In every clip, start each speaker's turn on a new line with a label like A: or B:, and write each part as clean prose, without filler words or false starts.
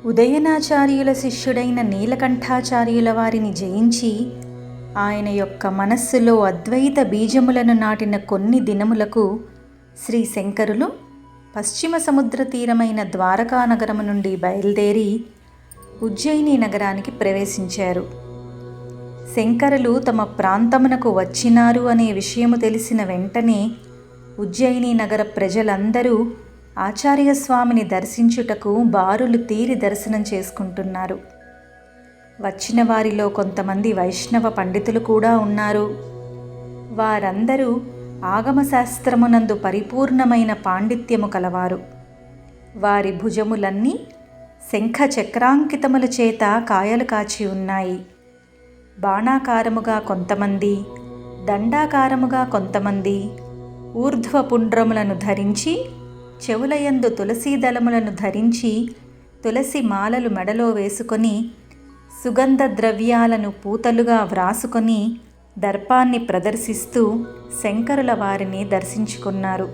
A: ఉదయనాచార్యుల శిష్యుడైన నీలకంఠాచార్యుల వారిని జయించి ఆయన యొక్క మనస్సులో అద్వైత బీజములను నాటిన కొన్ని దినములకు శ్రీ శంకరులు పశ్చిమ సముద్ర తీరమైన ద్వారకా నగరము నుండి బయలుదేరి ఉజ్జయిని నగరానికి ప్రవేశించారు. శంకరులు తమ ప్రాంతమునకు వచ్చినారు అనే విషయము తెలిసిన వెంటనే ఉజ్జయిని నగర ప్రజలందరూ ఆచార్యస్వామిని దర్శించుటకు బారులు తీరి దర్శనం చేసుకుంటున్నారు. వచ్చిన వారిలో కొంతమంది వైష్ణవ పండితులు కూడా ఉన్నారు. వారందరూ ఆగమశాస్త్రమునందు పరిపూర్ణమైన పాండిత్యము కలవారు. వారి భుజములన్నీ శంఖ చక్రాంకితముల చేత కాయలు కాచి ఉన్నాయి. బాణాకారముగా కొంతమంది, దండాకారముగా కొంతమంది ఊర్ధ్వపుండ్రములను ధరించి, చెవులయందు తులసీ దళములను ధరించి, తులసి మాలలు మెడలో వేసుకొని, సుగంధ ద్రవ్యాలను పూతలుగా వ్రాసుకొని దర్పాన్ని ప్రదర్శిస్తూ శంకరుల వారిని దర్శించుకున్నారు.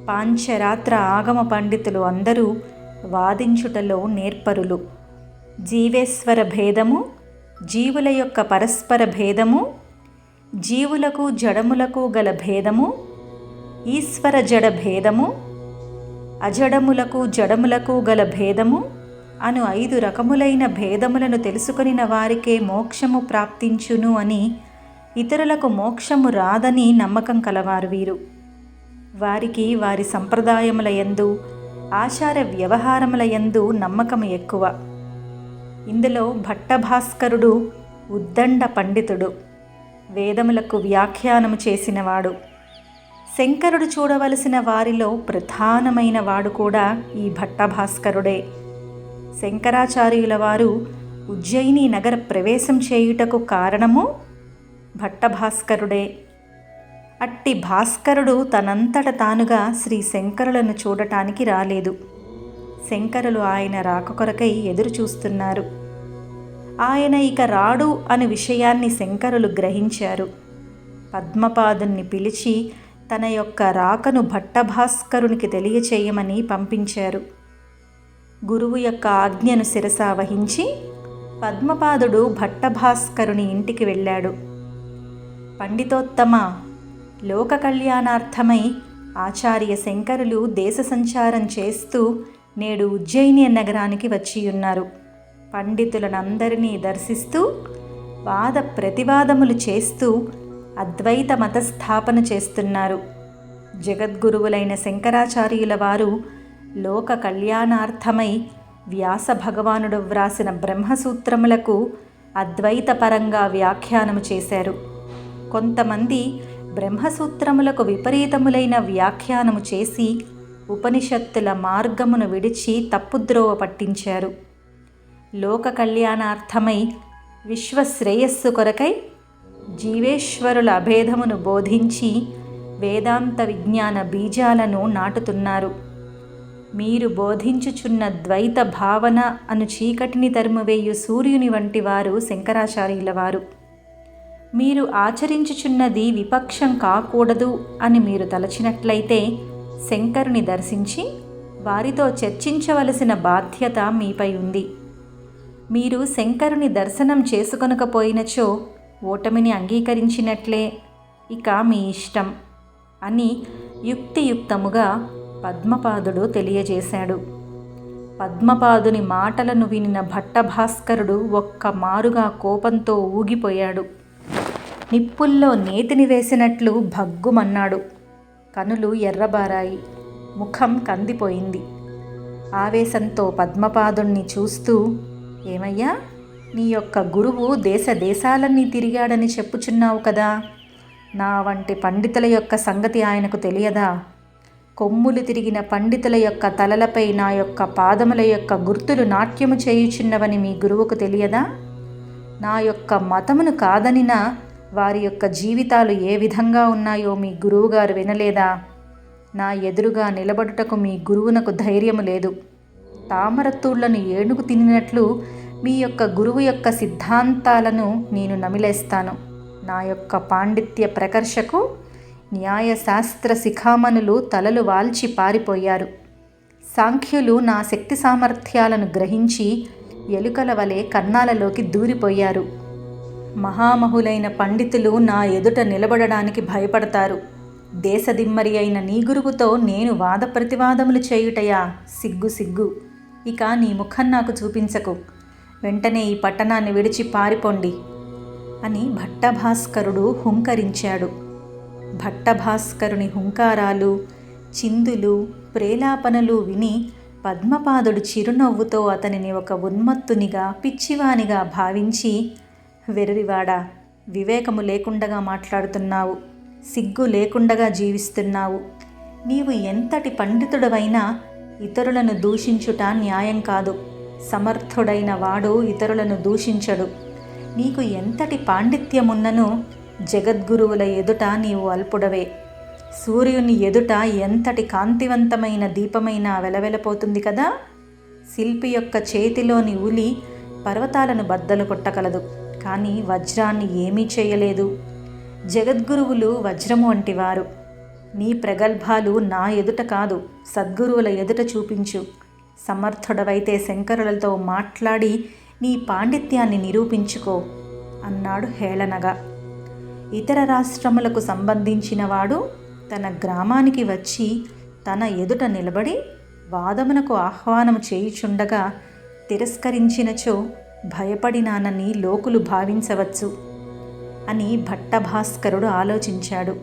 A: పాంచరాత్ర ఆగమ పండితులు అందరూ వాదించుటలో నేర్పరులు. జీవేశ్వర భేదము, జీవుల యొక్క పరస్పర భేదము, జీవులకు జడములకు గల భేదము, ఈశ్వర జడ భేదము, అజడములకు జడములకు గల భేదము అను 5 రకములైన భేదములను తెలుసుకొనిన వారికే మోక్షము ప్రాప్తించును అని, ఇతరులకు మోక్షము రాదని నమ్మకం కలవారు వీరు. వారికి వారి సంప్రదాయముల యందు, ఆచార వ్యవహారముల యందు నమ్మకము ఎక్కువ. ఇందులో భట్టభాస్కరుడు ఉద్దండ పండితుడు, వేదములకు వ్యాఖ్యానము చేసినవాడు. శంకరుడు చూడవలసిన వారిలో ప్రధానమైన వాడు కూడా ఈ భట్టభాస్కరుడే. శంకరాచార్యుల వారు ఉజ్జయిని నగర ప్రవేశం చేయుటకు కారణము భట్టభాస్కరుడే. అట్టి భాస్కరుడు తనంతట తానుగా శ్రీ శంకరులను చూడటానికి రాలేదు. శంకరులు ఆయన రాక కొరకై ఎదురు చూస్తున్నారు. ఆయన ఇక రాడు అనే విషయాన్ని శంకరులు గ్రహించారు. పద్మపాదుని పిలిచి తన యొక్క రాకను భట్టభాస్కరునికి తెలియచేయమని పంపించారు. గురువు యొక్క ఆజ్ఞను శిరసావహించి పద్మపాదుడు భట్టభాస్కరుని ఇంటికి వెళ్ళాడు. పండితోత్తమ, లోక కళ్యాణార్థమై ఆచార్య శంకరులు దేశ సంచారం చేస్తూ నేడు ఉజ్జయిని నగరానికి వచ్చియున్నారు. పండితులనందరినీ దర్శిస్తూ వాద ప్రతివాదములు చేస్తూ అద్వైత మత స్థాపన చేస్తున్నారు. జగద్గురువులైన శంకరాచార్యుల వారు లోక కళ్యాణార్థమై వ్యాస భగవానుడు వ్రాసిన బ్రహ్మసూత్రములకు అద్వైతపరంగా వ్యాఖ్యానము చేశారు. కొంతమంది బ్రహ్మసూత్రములకు విపరీతములైన వ్యాఖ్యానము చేసి ఉపనిషత్తుల మార్గమును విడిచి తప్పుద్రోవ పట్టించారు. లోక కళ్యాణార్థమై విశ్వశ్రేయస్సు కొరకై జీవేశ్వరుల అభేదమును బోధించి వేదాంత విజ్ఞాన బీజాలను నాటుతున్నారు. మీరు బోధించుచున్న ద్వైత భావన అను చీకటిని తరుమువేయు సూర్యుని వంటి వారు శంకరాచార్యుల వారు. మీరు ఆచరించుచున్నది విపక్షం కాకూడదు అని మీరు తలచినట్లయితే శంకరుని దర్శించి వారితో చర్చించవలసిన బాధ్యత మీపై ఉంది. మీరు శంకరుని దర్శనం చేసుకొనకపోయినచో ఓటమిని అంగీకరించినట్లే, ఇక మీ ఇష్టం అని యుక్తియుక్తముగా పద్మపాదుడు తెలియజేశాడు. పద్మపాదుని మాటలను వినిన భట్టభాస్కరుడు ఒక్క మారుగా కోపంతో ఊగిపోయాడు. నిప్పుల్లో నేతిని వేసినట్లు భగ్గుమన్నాడు. కనులు ఎర్రబారాయి, ముఖం కందిపోయింది. ఆవేశంతో పద్మపాదుణ్ణి చూస్తూ, ఏమయ్యా, నీ యొక్క గురువు దేశాలన్నీ తిరిగాడని చెప్పుచున్నావు కదా, నా వంటి పండితుల యొక్క సంగతి ఆయనకు తెలియదా? కొమ్ములు తిరిగిన పండితుల యొక్క తలలపై నా యొక్క పాదముల యొక్క గుర్తులు నాట్యము చేయుచున్నవని మీ గురువుకు తెలియదా? నా యొక్క మతమును కాదనిన వారి యొక్క జీవితాలు ఏ విధంగా ఉన్నాయో మీ గురువుగారు వినలేదా? నా ఎదురుగా నిలబడుటకు మీ గురువునకు ధైర్యము లేదు. తామరతూళ్లను ఏనుగు తినినట్లు మీ యొక్క గురువు యొక్క సిద్ధాంతాలను నేను నమిలేస్తాను. నా యొక్క పాండిత్య ప్రకర్షకు న్యాయశాస్త్ర శిఖామణులు తలలు వాల్చి పారిపోయారు. సాంఖ్యులు నా శక్తి సామర్థ్యాలను గ్రహించి ఎలుకల వలె కన్నాలలోకి దూరిపోయారు. మహామహులైన పండితులు నా ఎదుట నిలబడడానికి భయపడతారు. దేశదిమ్మరి అయిన నీ గురువుతో నేను వాద ప్రతివాదములు చేయుటయా? సిగ్గు సిగ్గు. ఇక నీ ముఖం నాకు చూపించకు. వెంటనే ఈ పట్టణాన్ని విడిచి పారిపోండి అని భట్టభాస్కరుడు హుంకరించాడు. భట్టభాస్కరుని హుంకారాలు, చిందులు, ప్రేలాపనలు విని పద్మపాదుడు చిరునవ్వుతో అతనిని ఒక ఉన్మత్తునిగా, పిచ్చివానిగా భావించి, వెర్రివాడా, వివేకము లేకుండగా మాట్లాడుతున్నావు, సిగ్గు లేకుండగా జీవిస్తున్నావు. నీవు ఎంతటి పండితుడవైనా ఇతరులను దూషించుట న్యాయం కాదు. సమర్థుడైన వాడు ఇతరులను దూషించడు. నీకు ఎంతటి పాండిత్యమున్నను జగద్గురువుల ఎదుట నీవు అల్పుడవే. సూర్యుని ఎదుట ఎంతటి కాంతివంతమైన దీపమైనా వెలవెలపోతుంది కదా. శిల్పి యొక్క చేతిలోని ఉలి పర్వతాలను బద్దలు కొట్టగలదు, కానీ వజ్రాన్ని ఏమీ చేయలేదు. జగద్గురువులు వజ్రము వంటివారు. నీ ప్రగల్భాలు నా ఎదుట కాదు, సద్గురువుల ఎదుట చూపించు. సమర్థుడవైతే శంకరులతో మాట్లాడి నీ పాండిత్యాన్ని నిరూపించుకో అన్నాడు హేళనగా. ఇతర రాష్ట్రములకు సంబంధించిన వాడు తన గ్రామానికి వచ్చి తన ఎదుట నిలబడి వాదమునకు ఆహ్వానము చేయుచుండగా తిరస్కరించినచో భయపడినానని లోకులు భావించవచ్చు అని భట్టభాస్కరుడు ఆలోచించాడు.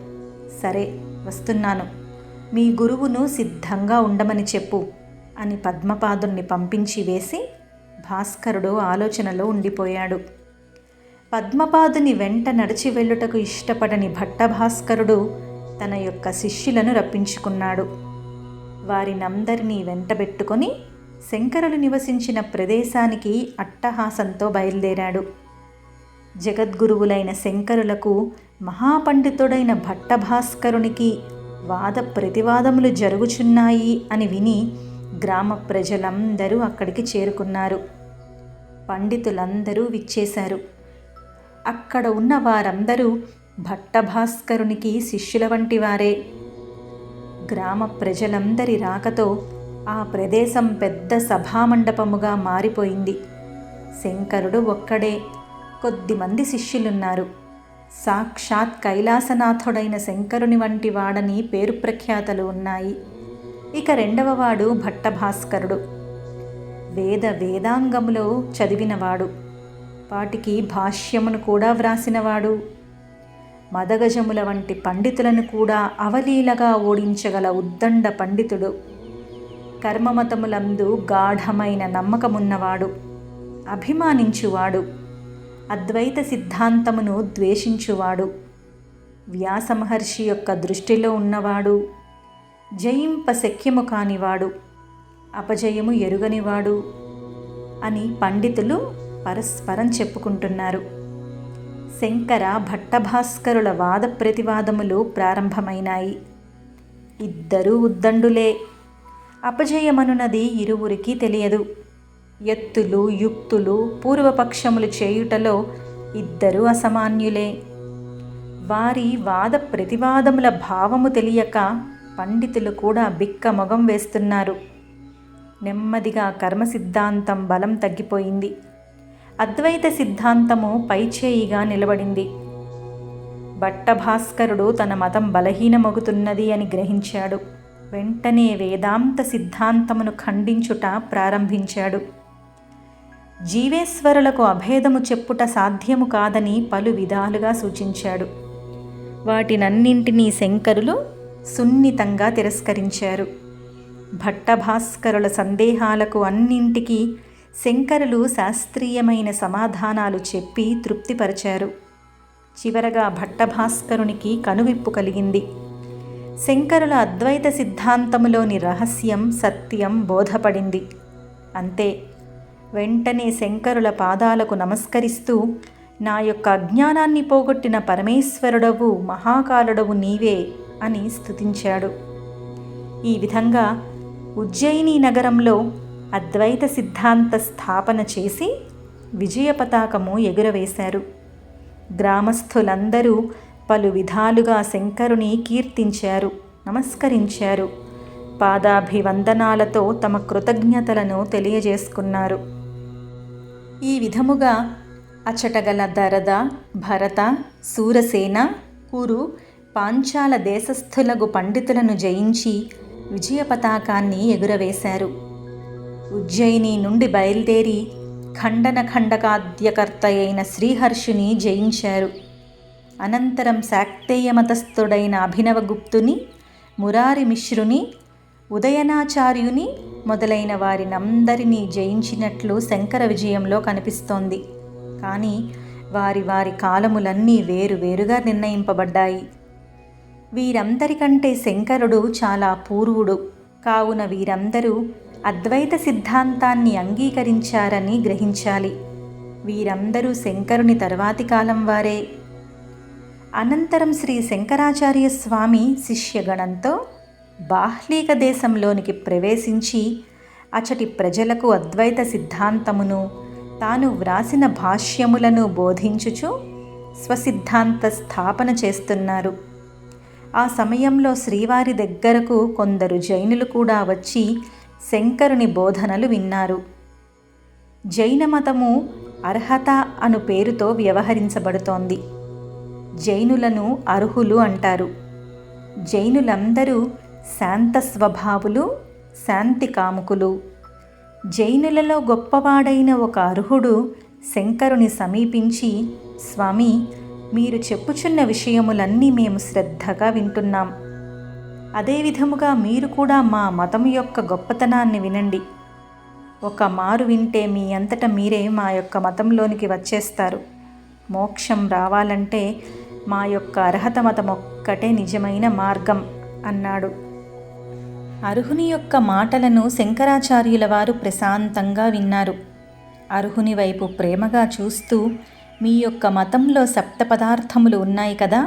A: సరే, వస్తున్నాను. మీ గురువును సిద్ధంగా ఉండమని చెప్పు అని పద్మపాదుణ్ణి పంపించి వేసి భాస్కరుడు ఆలోచనలో ఉండిపోయాడు. పద్మపాదుని వెంట నడిచి వెళ్ళుటకు ఇష్టపడని భట్టభాస్కరుడు తన యొక్క శిష్యులను రప్పించుకున్నాడు. వారినందరినీ వెంటబెట్టుకొని శంకరులు నివసించిన ప్రదేశానికి అట్టహాసంతో బయలుదేరాడు. జగద్గురువులైన శంకరులకు మహాపండితుడైన భట్టభాస్కరునికి వాద ప్రతివాదములు జరుగుచున్నాయి అని విని గ్రామ ప్రజలందరూ అక్కడికి చేరుకున్నారు. పండితులందరూ విచ్చేశారు. అక్కడ ఉన్న వారందరూ భట్టభాస్కరునికి శిష్యుల వంటి వారే. గ్రామ ప్రజలందరి రాకతో ఆ ప్రదేశం పెద్ద సభామండపముగా మారిపోయింది. శంకరుడు ఒక్కడే, కొద్దిమంది శిష్యులున్నారు. సాక్షాత్ కైలాసనాథుడైన శంకరుని వంటి వాడని పేరు ప్రఖ్యాతలు ఉన్నాయి. ఇక రెండవవాడు భట్టభాస్కరుడు. వేదాంగములో చదివినవాడు, వాటికి భాష్యమును కూడా వ్రాసినవాడు. మదగజముల వంటి పండితులను కూడా అవలీలగా ఓడించగల ఉద్దండ పండితుడు. కర్మమతములందు గాఢమైన నమ్మకమున్నవాడు, అభిమానించువాడు, అద్వైత సిద్ధాంతమును ద్వేషించువాడు, వ్యాసమహర్షి యొక్క దృష్టిలో ఉన్నవాడు, జయింప శక్యము కానివాడు, అపజయము ఎరుగనివాడు అని పండితులు పరస్పరం చెప్పుకుంటున్నారు. శంకర భట్టభాస్కరుల వాద ప్రతివాదములు ప్రారంభమైనాయి. ఇద్దరూ ఉద్దండులే. అపజయమనున్నది ఇరువురికి తెలియదు. ఎత్తులు, యుక్తులు, పూర్వపక్షములు చేయుటలో ఇద్దరూ అసమాన్యులే. వారి వాద ప్రతివాదముల భావము తెలియక పండితులు కూడా బిక్క మొగం వేస్తున్నారు. నెమ్మదిగా కర్మ సిద్ధాంతం బలం తగ్గిపోయింది. అద్వైత సిద్ధాంతము పైచేయిగా నిలబడింది. భట్టభాస్కరుడు తన మతం బలహీనమగుతున్నది అని గ్రహించాడు. వెంటనే వేదాంత సిద్ధాంతమును ఖండించుట ప్రారంభించాడు. జీవేశ్వరులకు అభేదము చెప్పుట సాధ్యము కాదని పలు విధాలుగా సూచించాడు. వాటినన్నింటినీ శంకరులు సున్నితంగా తిరస్కరించారు. భట్టభాస్కరుల సందేహాలకు అన్నింటికీ శంకరులు శాస్త్రీయమైన సమాధానాలు చెప్పి తృప్తిపరిచారు. చివరగా భట్టభాస్కరునికి కనువిప్పు కలిగింది. శంకరుల అద్వైత సిద్ధాంతములోని రహస్యం, సత్యం బోధపడింది. అంతే. వెంటనే శంకరుల పాదాలకు నమస్కరిస్తూ, నా యొక్క అజ్ఞానాన్ని పోగొట్టిన పరమేశ్వరుడవు, మహాకాలుడవు నీవే అని స్తుతించాడు. ఈ విధంగా ఉజ్జయిని నగరంలో అద్వైత సిద్ధాంత స్థాపన చేసి విజయ పతాకము ఎగురవేశారు. గ్రామస్థులందరూ పలు విధాలుగా శంకరుని కీర్తించారు, నమస్కరించారు. పాదాభివందనాలతో తమ కృతజ్ఞతలను తెలియజేసుకున్నారు. ఈ విధముగా అచటగల దరద, భరత, శూరసేన, కురు, పాంచాల దేశస్థులగు పండితులను జయించి విజయ పతాకాన్ని ఎగురవేశారు. ఉజ్జయిని నుండి బయలుదేరి ఖండకాద్యకర్త అయిన శ్రీహర్షుని జయించారు. అనంతరం శాక్తేయ మతస్థుడైన అభినవగుప్తుని, మురారి మిశ్రుని, ఉదయనాచార్యుని మొదలైన వారినందరినీ జయించినట్లు శంకర విజయంలో కనిపిస్తోంది. కానీ వారి కాలములన్నీ వేరువేరుగా నిర్ణయింపబడ్డాయి. వీరందరికంటే శంకరుడు చాలా పూర్వుడు కావున వీరందరూ అద్వైత సిద్ధాంతాన్ని అంగీకరించారని గ్రహించాలి. వీరందరూ శంకరుని తర్వాతి కాలం వారే. అనంతరం శ్రీ శంకరాచార్య స్వామి శిష్యగణంతో బాహ్లీక దేశంలోనికి ప్రవేశించి అచటి ప్రజలకు అద్వైత సిద్ధాంతమును తాను వ్రాసిన భాష్యములను బోధించుచు స్వసిద్ధాంత స్థాపన చేస్తున్నారు. ఆ సమయంలో శ్రీవారి దగ్గరకు కొందరు జైనులు కూడా వచ్చి శంకరుని బోధనలు విన్నారు. జైన మతము అర్హత అను పేరుతో వ్యవహరించబడుతోంది. జైనులను అర్హులు అంటారు. జైనులందరూ శాంత స్వభావులు, శాంతి కాముకులు. జైనులలో గొప్పవాడైన ఒక అర్హుడు శంకరుని సమీపించి, స్వామి, మీరు చెప్పుచున్న విషయములన్నీ మేము శ్రద్ధగా వింటున్నాం. అదేవిధముగా మీరు కూడా మా మతము యొక్క గొప్పతనాన్ని వినండి. ఒక మారు వింటే మీ అంతట మీరే మా యొక్క మతంలోనికి వచ్చేస్తారు. మోక్షం రావాలంటే మా యొక్క అర్హత మతం ఒక్కటే నిజమైన మార్గం అన్నాడు. అర్హుని యొక్క మాటలను శంకరాచార్యుల వారు ప్రశాంతంగా విన్నారు. అర్హుని వైపు ప్రేమగా చూస్తూ, మీ యొక్క మతంలో సప్త పదార్థములు ఉన్నాయి కదా,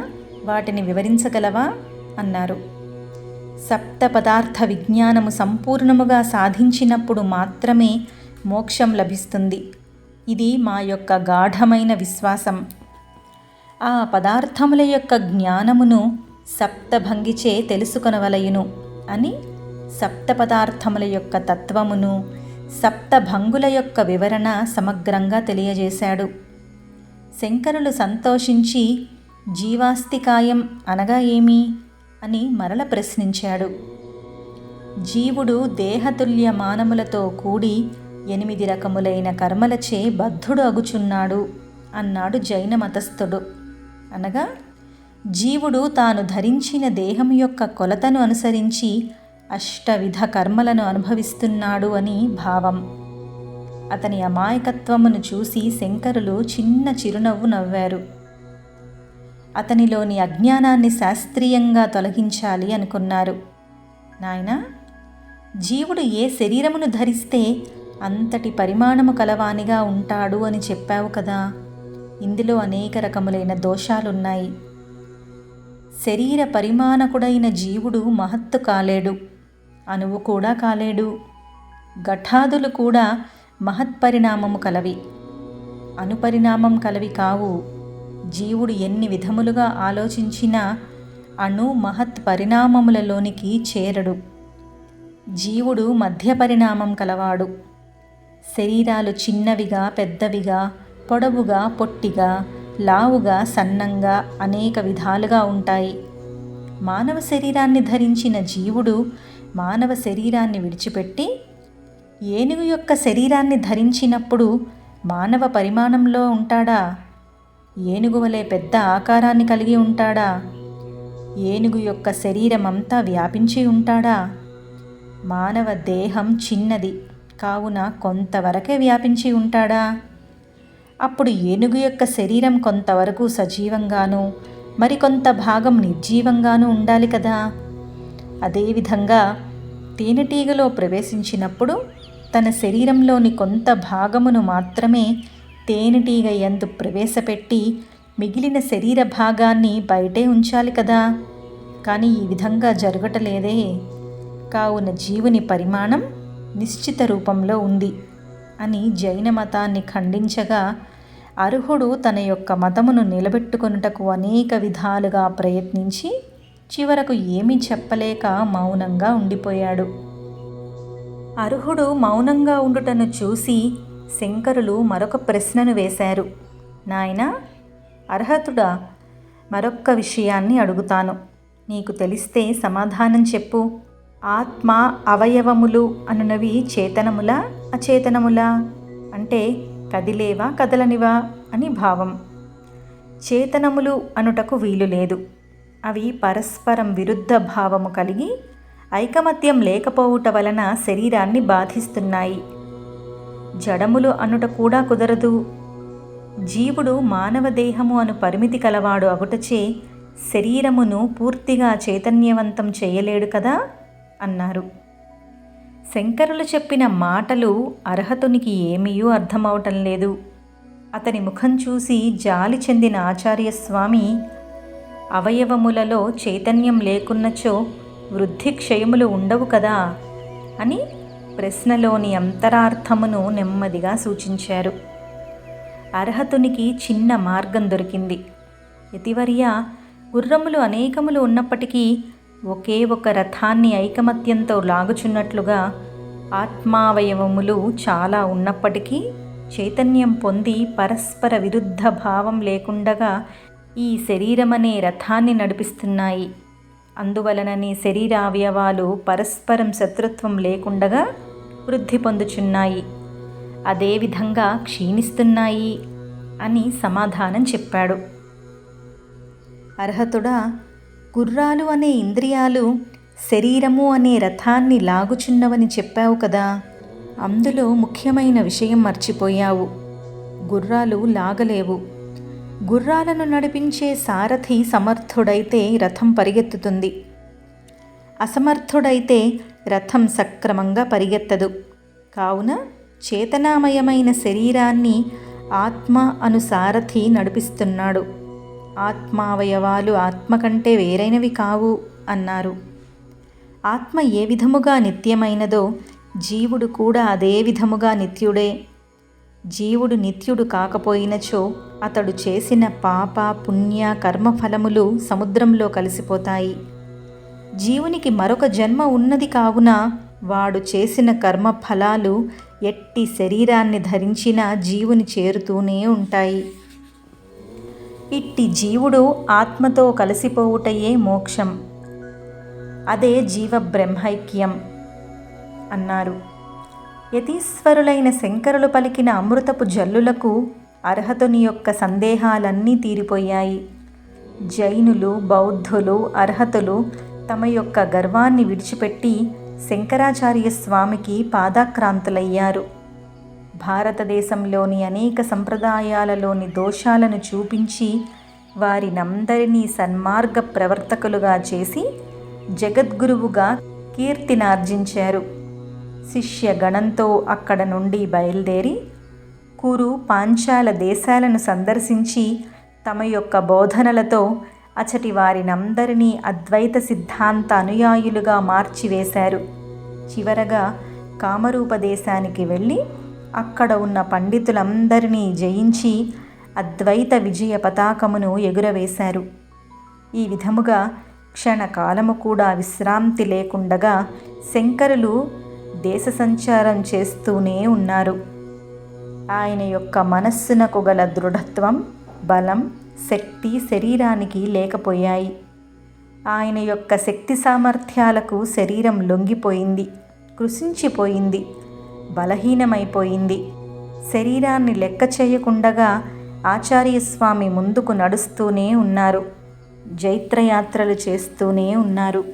A: వాటిని వివరించగలవా అన్నారు. సప్త పదార్థ విజ్ఞానము సంపూర్ణముగా సాధించినప్పుడు మాత్రమే మోక్షం లభిస్తుంది. ఇది మా యొక్క గాఢమైన విశ్వాసం. ఆ పదార్థముల యొక్క జ్ఞానమును సప్తభంగిచే తెలుసుకొనవలయును అని సప్త పదార్థముల యొక్క తత్వమును, సప్తభంగుల యొక్క వివరణ సమగ్రంగా తెలియజేశాడు. శంకరులు సంతోషించి, జీవాస్తికాయం అనగా ఏమి అని మరల ప్రశ్నించాడు. జీవుడు దేహతుల్య మానములతో కూడి 8 రకములైన కర్మలచే బద్ధుడు అగుచున్నాడు అన్నాడు జైన మతస్థుడు. అనగా జీవుడు తాను ధరించిన దేహం యొక్క కొలతను అనుసరించి అష్టవిధ కర్మలను అనుభవిస్తున్నాడు అని భావం. అతని అమాయకత్వమును చూసి శంకరులు చిన్న చిరునవ్వు నవ్వారు. అతనిలోని అజ్ఞానాన్ని శాస్త్రీయంగా తొలగించాలి అనుకున్నారు. నాయనా, జీవుడు ఏ శరీరమును ధరిస్తే అంతటి పరిమాణము కలవానిగా ఉంటాడు అని చెప్పావు కదా, ఇందులో అనేక రకములైన దోషాలున్నాయి. శరీర పరిమాణకుడైన జీవుడు మహత్తు కాలేడు, అణువు కూడా కాలేడు. ఘటాదులు కూడా మహత్పరిణామము కలవి, అనుపరిణామం కలవి కావు. జీవుడు ఎన్ని విధములుగా ఆలోచించినా అణు మహత్ పరిణామములలోనికి చేరడు. జీవుడు మధ్య పరిణామం కలవాడు. శరీరాలు చిన్నవిగా, పెద్దవిగా, పొడవుగా, పొట్టిగా, లావుగా, సన్నంగా అనేక విధాలుగా ఉంటాయి. మానవ శరీరాన్ని ధరించిన జీవుడు మానవ శరీరాన్ని విడిచిపెట్టి ఏనుగు యొక్క శరీరాన్ని ధరించినప్పుడు మానవ పరిమాణంలో ఉంటాడా? ఏనుగు వలె పెద్ద ఆకారాన్ని కలిగి ఉంటాడా? ఏనుగు యొక్క శరీరమంతా వ్యాపించి ఉంటాడా? మానవ దేహం చిన్నది కావున కొంతవరకే వ్యాపించి ఉంటాడా? అప్పుడు ఏనుగు యొక్క శరీరం కొంతవరకు సజీవంగాను, మరికొంత భాగం నిర్జీవంగాను ఉండాలి కదా. అదేవిధంగా తేనెటీగలో ప్రవేశించినప్పుడు తన శరీరంలోని కొంత భాగమును మాత్రమే తేనెటీగ యందు ప్రవేశపెట్టి మిగిలిన శరీర భాగాన్ని బయటే ఉంచాలి కదా. కానీ ఈ విధంగా జరగటలేదే. కావున జీవుని పరిమాణం నిశ్చిత రూపంలో ఉంది అని జైన మతాన్ని ఖండించగా, అర్హుడు తన యొక్క మతమును నిలబెట్టుకొనుటకు అనేక విధాలుగా ప్రయత్నించి చివరకు ఏమీ చెప్పలేక మౌనంగా ఉండిపోయాడు. అర్హుడు మౌనంగా ఉండుటను చూసి శంకరులు మరొక ప్రశ్నను వేశారు. నాయనా అర్హతుడా, మరొక్క విషయాన్ని అడుగుతాను. నీకు తెలిస్తే సమాధానం చెప్పు. ఆత్మ అవయవములు అనునవి చేతనములా అచేతనములా? అంటే కదిలేవా కదలనివా అని భావం. చేతనములు అనుటకు వీలు లేదు. అవి పరస్పరం విరుద్ధ భావము కలిగి ఐకమత్యం లేకపోవుట వలన శరీరాన్ని బాధిస్తున్నాయి. జడములు అనుట కూడా కుదరదు. జీవుడు మానవ దేహము అను పరిమితి కలవాడు అగుటచే శరీరమును పూర్తిగా చైతన్యవంతం చేయలేడు కదా అన్నారు. శంకరులు చెప్పిన మాటలు అర్హతునికి ఏమీయూ అర్థమవటం లేదు. అతని ముఖం చూసి జాలి చెందిన ఆచార్యస్వామి, అవయవములలో చైతన్యం లేకున్నచో వృద్ధి క్షయములు ఉండవు కదా అని ప్రశ్నలోని అంతరార్థమును నెమ్మదిగా సూచించారు. అర్హతునికి చిన్న మార్గం దొరికింది. యతివర్య, గుర్రములు అనేకములు ఉన్నప్పటికీ ఒకే ఒక రథాన్ని ఐకమత్యంతో లాగుచున్నట్లుగా ఆత్మావయవములు చాలా ఉన్నప్పటికీ చైతన్యం పొంది పరస్పర విరుద్ధ భావం లేకుండగా ఈ శరీరమనే రథాన్ని నడిపిస్తున్నాయి. అందువలననే శరీరావయవాలు పరస్పరం శత్రుత్వం లేకుండగా వృద్ధి పొందుచున్నాయి, అదేవిధంగా క్షీణిస్తున్నాయి అని సమాధానం చెప్పాడు. అర్హతుడా, గుర్రాలు అనే ఇంద్రియాలు శరీరము అనే రథాన్ని లాగుచున్నవని చెప్పావు కదా. అందులో ముఖ్యమైన విషయం మర్చిపోయావు. గుర్రాలు లాగలేవు. గుర్రాలను నడిపించే సారథి సమర్థుడైతే రథం పరిగెత్తుతుంది. అసమర్థుడైతే రథం సక్రమంగా పరిగెత్తదు. కావున చేతనామయమైన శరీరాన్ని ఆత్మ అను సారథి నడిపిస్తున్నాడు. ఆత్మావయవాలు ఆత్మ కంటే వేరైనవి కావు అన్నారు. ఆత్మ ఏ విధముగా నిత్యమైనదో జీవుడు కూడా అదే విధముగా నిత్యుడే. జీవుడు నిత్యుడు కాకపోయినచో అతడు చేసిన పాప పుణ్య కర్మఫలములు సముద్రంలో కలిసిపోతాయి. జీవునికి మరొక జన్మ ఉన్నది కావున వాడు చేసిన కర్మఫలాలు ఎట్టి శరీరాన్ని ధరించిన జీవుని చేరుతూనే ఉంటాయి. ఇట్టి జీవుడు ఆత్మతో కలిసిపోవుటయే మోక్షం. అదే జీవ బ్రహ్మైక్యం అన్నారు. యతీశ్వరులైన శంకరులు పలికిన అమృతపు జల్లులకు అర్హతుని యొక్క సందేహాలన్నీ తీరిపోయాయి. జైనులు, బౌద్ధులు, అర్హతులు తమ యొక్క గర్వాన్ని విడిచిపెట్టి శంకరాచార్య స్వామికి పాదాక్రాంతులయ్యారు. భారతదేశంలోని అనేక సంప్రదాయాలలోని దోషాలను చూపించి వారినందరినీ సన్మార్గ ప్రవర్తకులుగా చేసి జగద్గురువుగా కీర్తినార్జించారు. శిష్య గణంతో అక్కడ నుండి బయలుదేరి కురు, పాంచాల దేశాలను సందర్శించి తమ యొక్క బోధనలతో అచటి వారినందరినీ అద్వైత సిద్ధాంత అనుయాయులుగా మార్చివేశారు. చివరగా కామరూప దేశానికి వెళ్ళి అక్కడ ఉన్న పండితులందరినీ జయించి అద్వైత విజయ పతాకమును ఎగురవేశారు. ఈ విధముగా క్షణకాలము కూడా విశ్రాంతి లేకుండగా శంకరులు దేశ సంచారం చేస్తూనే ఉన్నారు. ఆయన యొక్క మనస్సునకు గల దృఢత్వం, బలం, శక్తి శరీరానికి లేకపోయాయి. ఆయన యొక్క శక్తి సామర్థ్యాలకు శరీరం లొంగిపోయింది, కృశించిపోయింది, బలహీనమైపోయింది. శరీరాన్ని లెక్క చేయకుండగా ఆచార్యస్వామి ముందుకు నడుస్తూనే ఉన్నారు. జైత్రయాత్రలు చేస్తూనే ఉన్నారు.